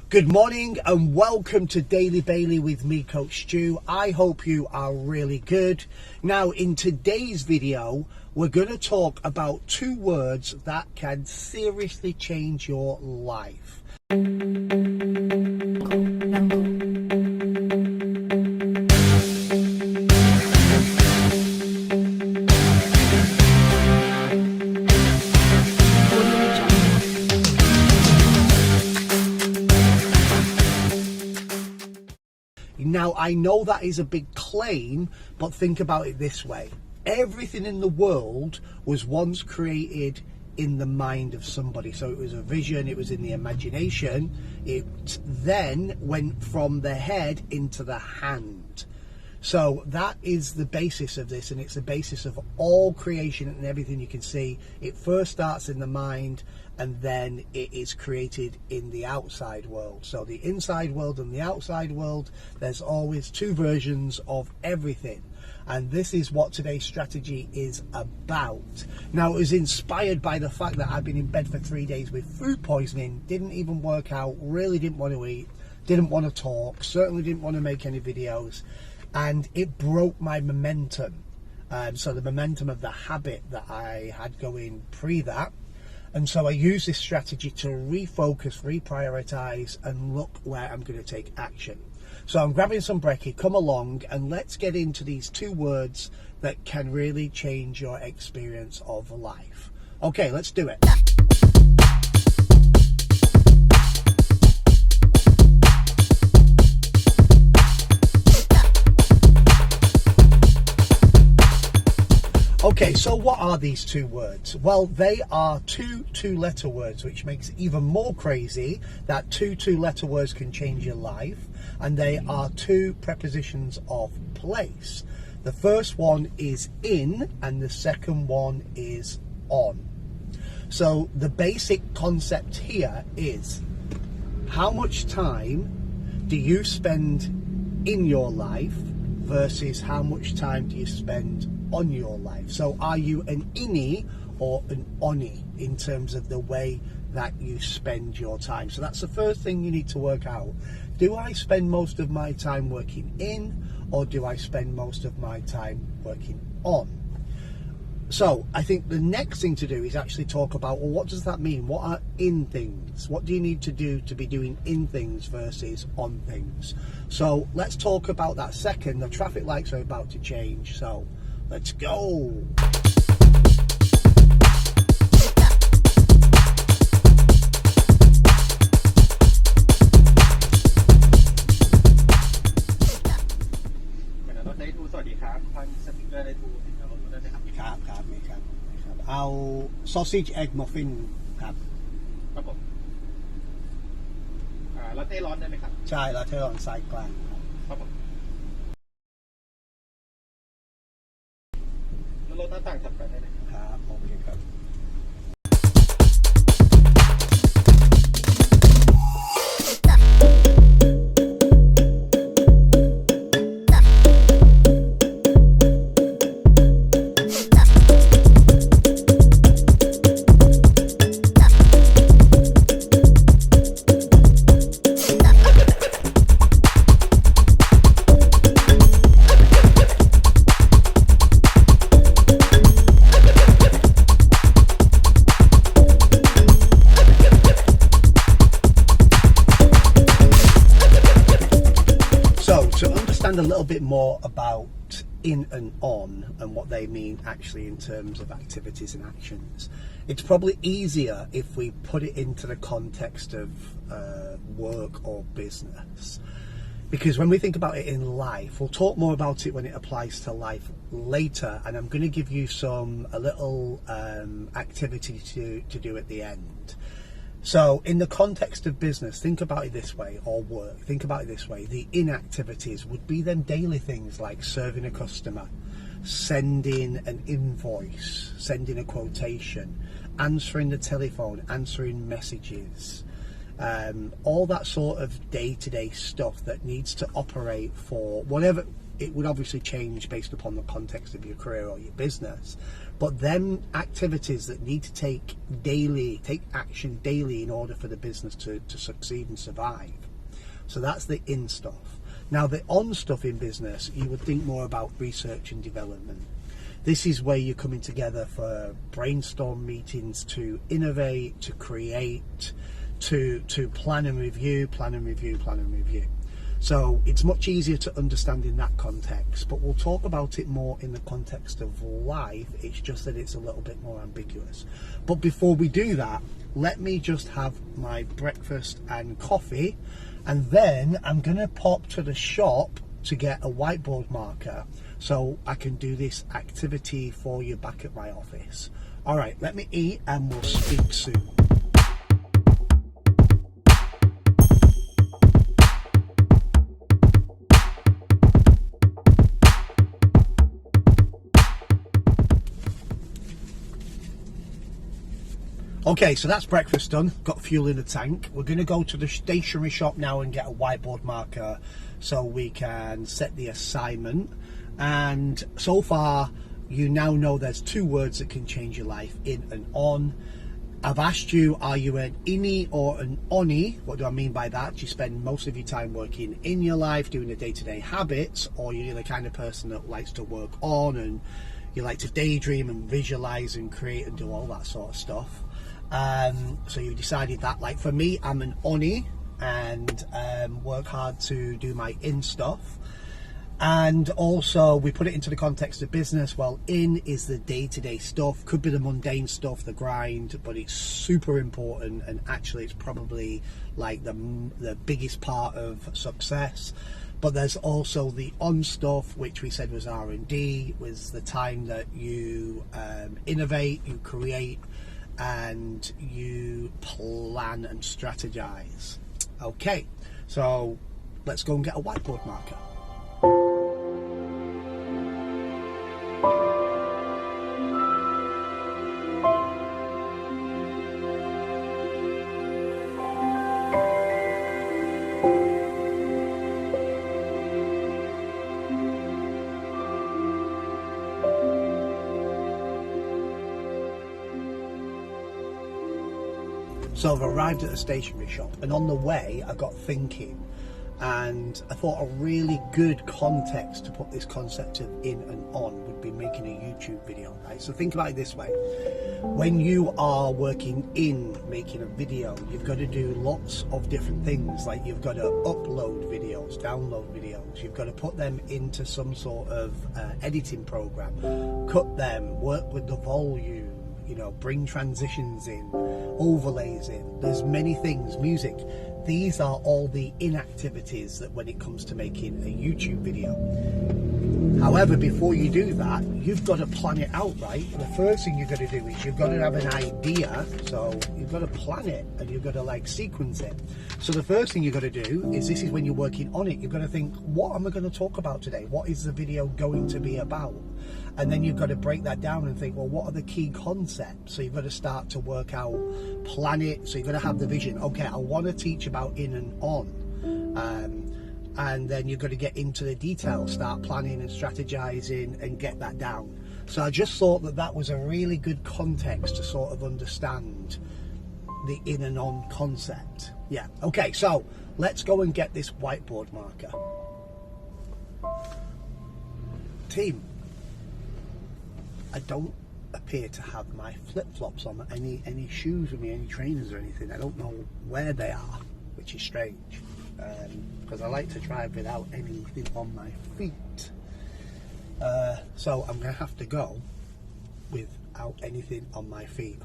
Good morning and welcome to Daily Bailey with me, Coach Stu. I hope you are really good. Now, in today's video, we're going to talk about two words that can seriously change your life. Now, I know that is a big claim, but think about it this way. Everything in the world was once created in the mind of somebody. So it was a vision, it was in the imagination. It then went from the head into the hand. So that is the basis of this, and it's the basis of all creation and everything you can see. It first starts in the mind, and then it is created in the outside world. So the inside world and the outside world, there's always two versions of everything. And this is what today's strategy is about. Now, it was inspired by the fact that I've been in bed for 3 days with food poisoning, didn't even work out, really didn't want to eat, didn't want to talk, certainly didn't want to make any videos. And it broke my momentum. So the momentum of the habit that I had going pre that. And so I use this strategy to refocus, reprioritize, and look where I'm going to take action. So I'm grabbing some brekkie, come along, and let's get into these two words that can really change your experience of life. Okay, let's do it. Okay, so what are these two words? Well, they are two-letter words, which makes it even more crazy that two-letter words can change your life. And they are two prepositions of place. The first one is in, and the second one is on. So the basic concept here is, how much time do you spend in your life versus how much time do you spend on your life? So are you an inny or an onny in terms of the way that you spend your time? So that's the first thing you need to work out. Do I spend most of my time working in, or do I spend most of my time working on? So I think the next thing to do is actually talk about, well, what does that mean? What are in things? What do you need to do to be doing in things versus on things? So let's talk about that second. The traffic lights are about to change, so let's go.เอาซอสซิจเอ็กมัฟฟินครับครับผมลาเต้ร้อนได้ไหมครับใช่ลาเต้ร้อนไซส์กลางครับผมแล้วรสหน้าต่างถัดไปได้เลยครับโอเคครับA little bit more about in and on and what they mean actually in terms of activities and actions. It's probably easier if we put it into the context of work or business, because when we think about it in life, we'll talk more about it when it applies to life later, and I'm going to give you a little activity to do at the end. So in the context of business, think about it this way, or work, think about it this way. The inactivities would be them daily things like serving a customer, sending an invoice, sending a quotation, answering the telephone, answering messages, all that sort of day-to-day stuff that needs to operate for whatever it would obviously change based upon the context of your career or your business, but them activities that need to take action daily in order for the business to succeed and survive. So that's the in stuff. Now the on stuff in business, you would think more about research and development. This is where you're coming together for brainstorm meetings to innovate, to create, to plan and review. So it's much easier to understand in that context, but we'll talk about it more in the context of life. It's just that it's a little bit more ambiguous. But before we do that, let me just have my breakfast and coffee, and then I'm going to pop to the shop to get a whiteboard marker so I can do this activity for you back at my office. All right, let me eat and we'll speak soon. Okay, so that's breakfast done, got fuel in the tank. We're going to go to the stationery shop now and get a whiteboard marker so we can set the assignment. And so far, you now know there's two words that can change your life, in and on. I've asked you, are you an inny or an onny? What do I mean by that? Do you spend most of your time working in your life, doing the day-to-day habits, or you're the kind of person that likes to work on and you like to daydream and visualize and create and do all that sort of stuff? So you decided that. Like for me, I'm an onny and work hard to do my in stuff. And also we put it into the context of business. Well, in is the day-to-day stuff, could be the mundane stuff, the grind, but it's super important, and actually it's probably like the biggest part of success. But there's also the on stuff, which we said was R&D, was the time that you innovate, you create, and you plan and strategize. Okay, so let's go and get a whiteboard marker. So I've arrived at a stationery shop, and on the way I got thinking, and I thought a really good context to put this concept of in and on would be making a YouTube video, right? So think about it this way. When you are working in making a video, you've got to do lots of different things. Like you've got to upload videos, download videos, you've got to put them into some sort of editing program, cut them, work with the volume, you know, bring transitions in, overlays in. There's many things, music. These are all the inactivities that when it comes to making a YouTube video. However, before you do that, you've got to plan it out, right? The first thing you've got to do is you've got to have an idea. So you've got to plan it and you've got to like sequence it. So the first thing you've got to do is, this is when you're working on it, you've got to think, what am I going to talk about today? What is the video going to be about? And then you've got to break that down and think, well, what are the key concepts? So you've got to start to work out, plan it. So you've got to have the vision. Okay, I want to teach about in and on. And then you've got to get into the details, start planning and strategizing and get that down. So I just thought that that was a really good context to sort of understand the in and on concept. Yeah, okay, so let's go and get this whiteboard marker. Team, I don't appear to have my flip-flops on, any shoes with me, any trainers or anything. I don't know where they are, which is strange, because I like to drive without anything on my feet. So I'm going to have to go without anything on my feet.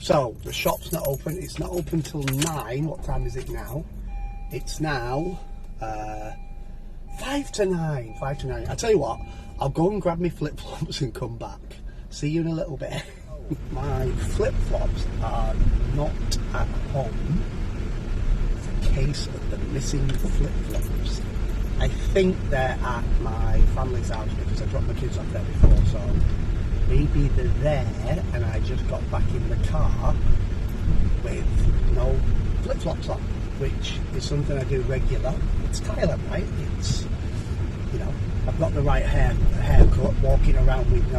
So the shop's not open. It's not open till 9. What time is it now? It's now 5 to 9. 5 to 9. I tell you what, I'll go and grab my flip-flops and come back. See you in a little bit. My flip-flops are not at home. It's a case of the missing flip-flops. I think they're at my family's house because I dropped my kids off there before, so maybe they're there and I just got back in the car with no flip-flops on, which is something I do regular. It's Thailand, right? It's, you know, I've got the right haircut, walking around with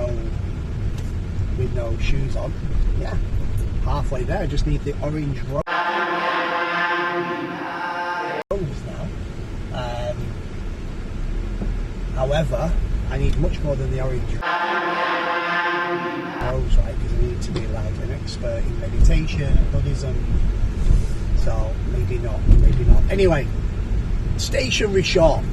no shoes on. Yeah, halfway there. I just need the orange rose now. However, I need much more than the orange rose, right? Because I need to be like an expert in meditation and Buddhism. So maybe not. Anyway, stationery shop.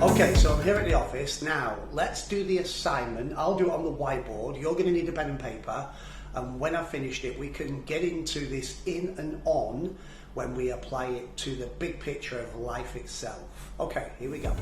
Okay, so I'm here at the office now. Let's do the assignment. I'll do it on the whiteboard. You're going to need a pen and paper, and when I've finished it, we can get into this in and on when we apply it to the big picture of life itself. Okay, here we go.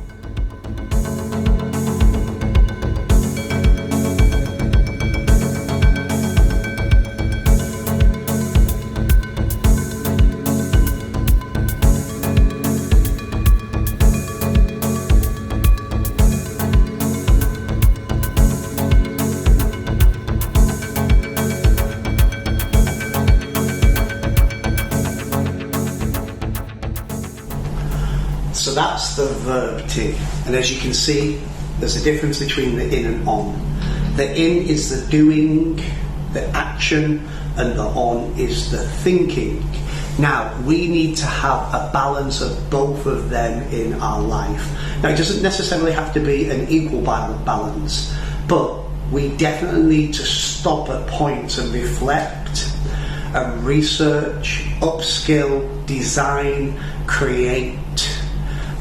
So that's the verb T, and as you can see, there's a difference between the in and on. The in is the doing, the action, and the on is the thinking. Now, we need to have a balance of both of them in our life. Now, it doesn't necessarily have to be an equal balance, but we definitely need to stop at points and reflect and research, upskill, design, create,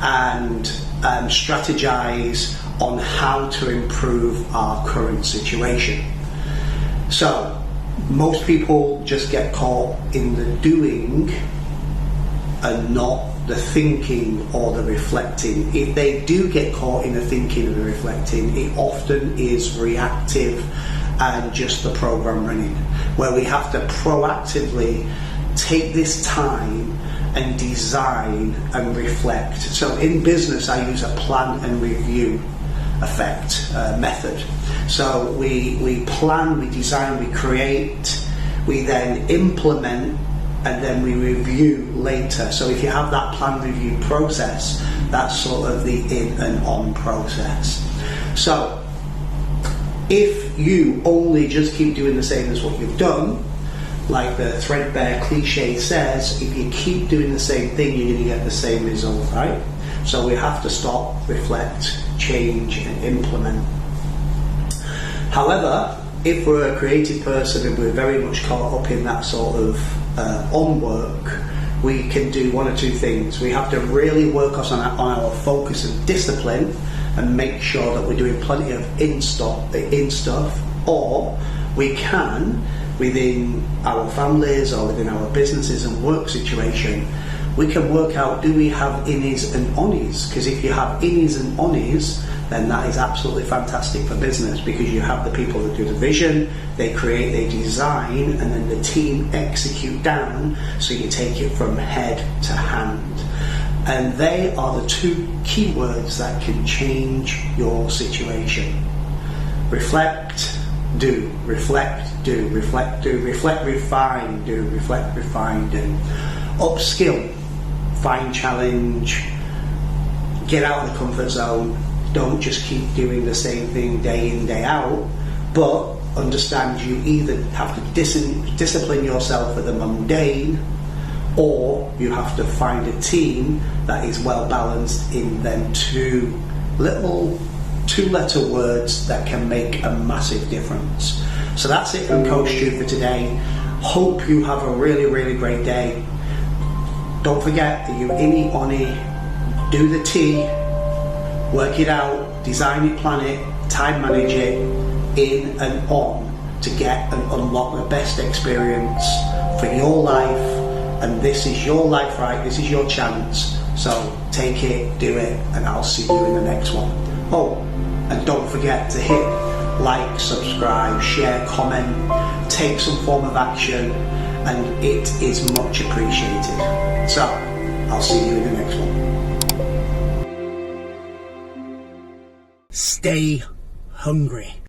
and strategize on how to improve our current situation. So most people just get caught in the doing and not the thinking or the reflecting. If they do get caught in the thinking and the reflecting, it often is reactive and just the program running, where we have to proactively take this time and design and reflect. So in business, I use a plan and review method. So we plan, we design, we create, we then implement, and then we review later. So if you have that plan review process, that's sort of the in and on process. So if you only just keep doing the same as what you've done, like the threadbare cliche says, if you keep doing the same thing, you're going to get the same result, right? So we have to stop, reflect, change, and implement. However, if we're a creative person and we're very much caught up in that sort of on work, we can do one or two things. We have to really work on our focus and discipline and make sure that we're doing plenty of in stuff, or we can, within our families or within our businesses and work situation, we can work out, do we have innies and onnies? Because if you have innies and onnies, then that is absolutely fantastic for business, because you have the people that do the vision, they create, they design, and then the team execute down, so you take it from head to hand. And they are the two keywords that can change your situation. Reflect, do, reflect, do, reflect, do, reflect, refine, do, reflect, refine, do. Upskill, find challenge, get out of the comfort zone. Don't just keep doing the same thing day in, day out, but understand you either have to discipline yourself at the mundane, or you have to find a team that is well balanced in them two letter words that can make a massive difference. So that's it from Coach Stu for today. Hope you have a really, really great day. Don't forget that you inny, onny, do the T, work it out, design it, plan it, time manage it, in and on, to get and unlock the best experience for your life. And this is your life, right? This is your chance. So take it, do it, and I'll see you in the next one. Oh, and don't forget to hit like, subscribe, share, comment, take some form of action, and it is much appreciated. So I'll see you in the next one. Stay hungry.